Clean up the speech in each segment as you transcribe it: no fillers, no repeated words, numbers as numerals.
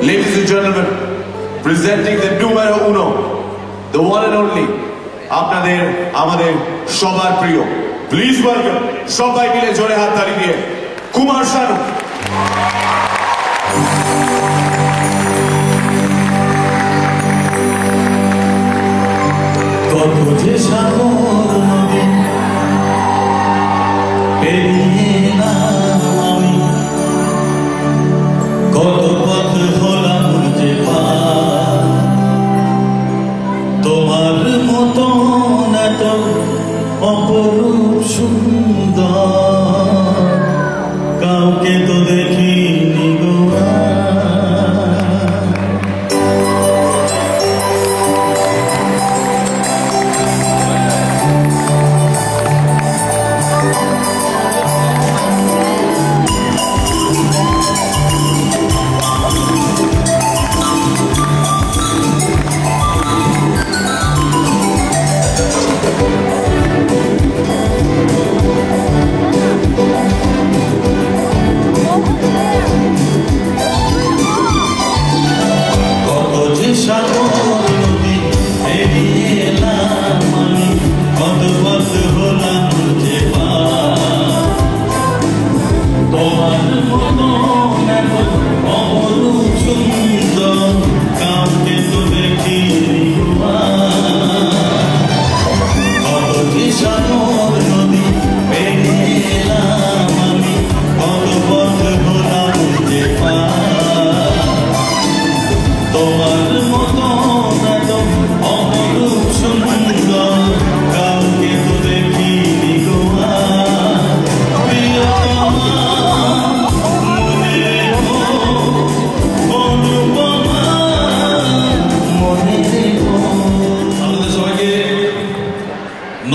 Ladies and gentlemen, presenting the numero uno, the one and only, আপনাদের আমাদের সবার প্রিয়, প্লিজ ওয়েলকাম সবাই মিলে জোরে হাততালি দিয়ে কুমার শানু। কত যে সাগর নদী পেরিয়ে এলাম আমি, কত পথ হলাম যে পার, তোমার মতন এত অপরূপ সুন্দর কাউকে তো দেখিনি গো।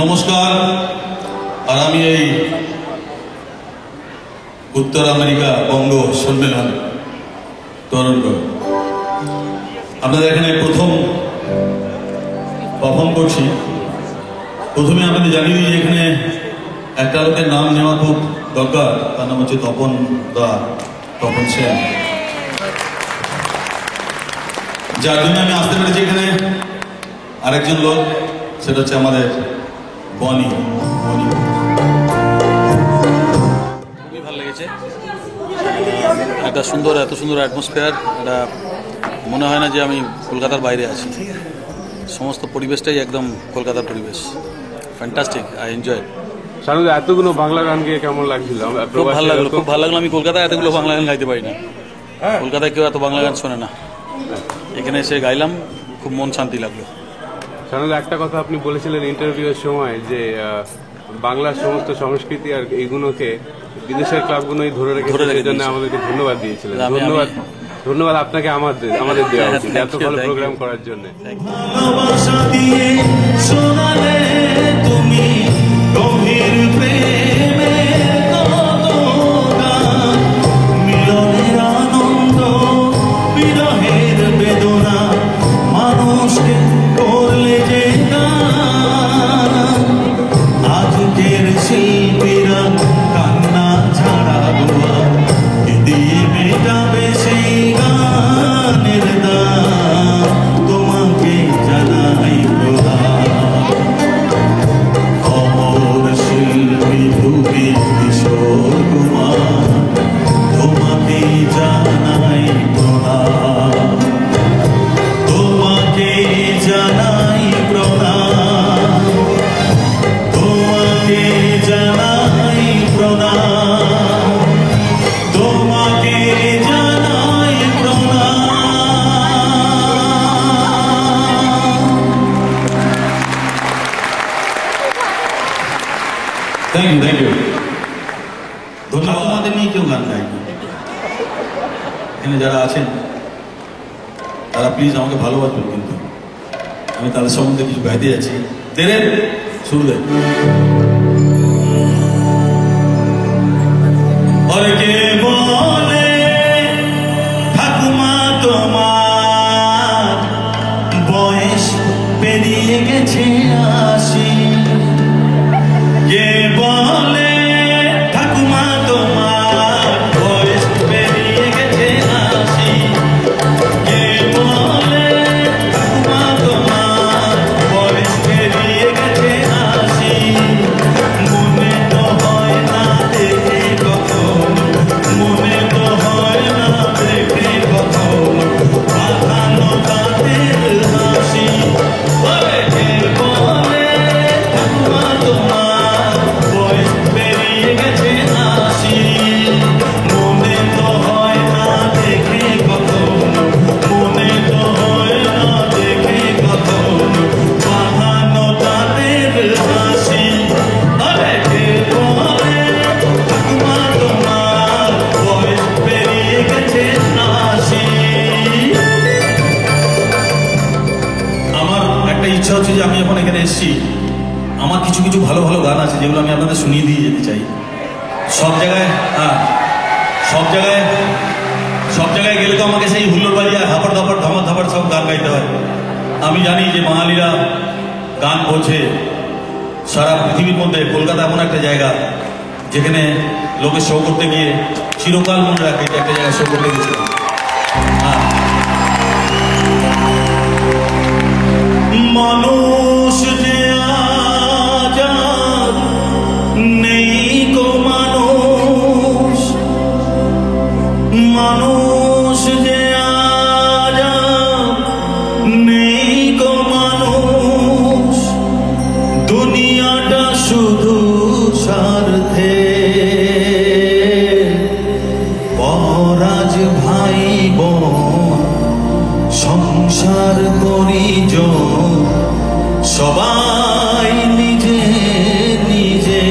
নমস্কার। আর আমি এই উত্তর আমেরিকা বঙ্গ সম্মেলন টরন্টো আপনাদের এখানে প্রথম পারফর্ম করছি। প্রথমে আপনাদের জানিয়ে দিই যে এখানে একটা লোকের নাম নেওয়া খুব দরকার, তার নাম হচ্ছে তপন দা, তপন সেন, যার জন্য আমি আসতে পেরেছি এখানে। আরেকজন লোক, সেটা হচ্ছে আমাদের বনি। খুবই ভালো লেগেছে, একটা সুন্দর, এত সুন্দর অ্যাটমসফিয়ার। এটা মনে হয় না যে আমি কলকাতার বাইরে আছি, সমস্ত পরিবেশটাই একদম কলকাতার পরিবেশ। Fantastic, I enjoy. শানু, এতগুলো বাংলা গান গিয়ে কেমন লাগছিল? খুব ভালো লাগলো, খুব ভালো লাগলো। আমি কলকাতায় এতগুলো বাংলা গান গাইতে পারি না, কলকাতায় কেউ এত বাংলা গান শোনে না, এখানে এসে গাইলাম, খুব মন শান্তি লাগলো। শানু, একটা কথা আপনি বলেছিলেন ইন্টারভিউয়ের সময় যে বাংলার সমস্ত সংস্কৃতি আর এইগুলোকে বিদেশের ক্লাবগুলোই ধরে রেখেছে, সেই জন্য আমাদেরকে ধন্যবাদ দিয়েছিলেন। ধন্যবাদ, ধন্যবাদ আপনাকে আমাদের দেওয়া উচিত এত ভালো প্রোগ্রাম করার জন্য। Thank you. ধন্যবাদ। আমাদের নিয়ে কেউ গান গাইনি, এখানে যারা আছেন তারা প্লিজ আমাকে ভালোবাসবেন, কিন্তু আমি তাদের সম্বন্ধে কিছু গাইতে যাচ্ছি। দেন শুরু দেন। কে বলে ঠাকুমা তোমার বয়স পেরিয়ে গেছে 80, কে বলে ঠাকুমা তোমার বয়স পেরিয়ে গেছে 80, ইচ্ছা হচ্ছে যে আমি এখন এখানে এসেছি, আমার কিছু কিছু ভালো ভালো গান আছে যেগুলো আমি আপনাদের শুনিয়ে দিয়ে যেতে চাই। সব জায়গায় সব জায়গায় গেলে তো আমাকে সেই হুল্লোড় বাজিয়ে হাঁপাড় ধাপাড় ধামার ধাপাড় সব গান গাইতে হয়। আমি জানি যে বাঙালিরা গান বোঝে। সারা পৃথিবীর মধ্যে কলকাতা এমন একটা জায়গা যেখানে লোকে শো করতে গিয়ে চিরকাল মনে রাখে যে একটা জায়গায় শো করতে গেছে। মানুষ যে আজ আর নেই গো মানুষ, মানুষ যে আজ আর নেই গো মানুষ, দুনিয়াটা শুধু স্বার্থে পরাজ ভাই বোন সংসার পরিজন সবাই নিজে নিজে।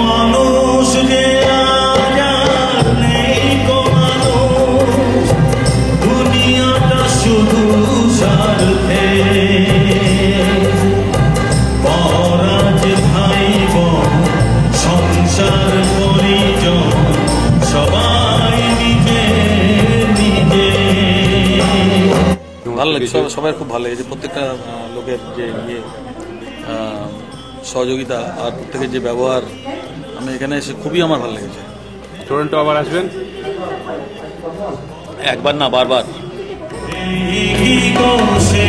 মানুষ যে আজ আর নেই গো মানুষ, দুনিয়াটা শুধু স্বার্থে পরাজ ভাই বোন সংসার পরিজন সবাই নিজে নিজে। ভালো লাগে, সবাই খুব ভালো লেগেছে। প্রত্যেকটা লোকের যে সহযোগিতা আর প্রত্যেকের যে ব্যবহার, আমি এখানে এসে খুবই আমার ভালো লেগেছে। টরন্টো আবার আসবেন? একবার না, বারবার। সে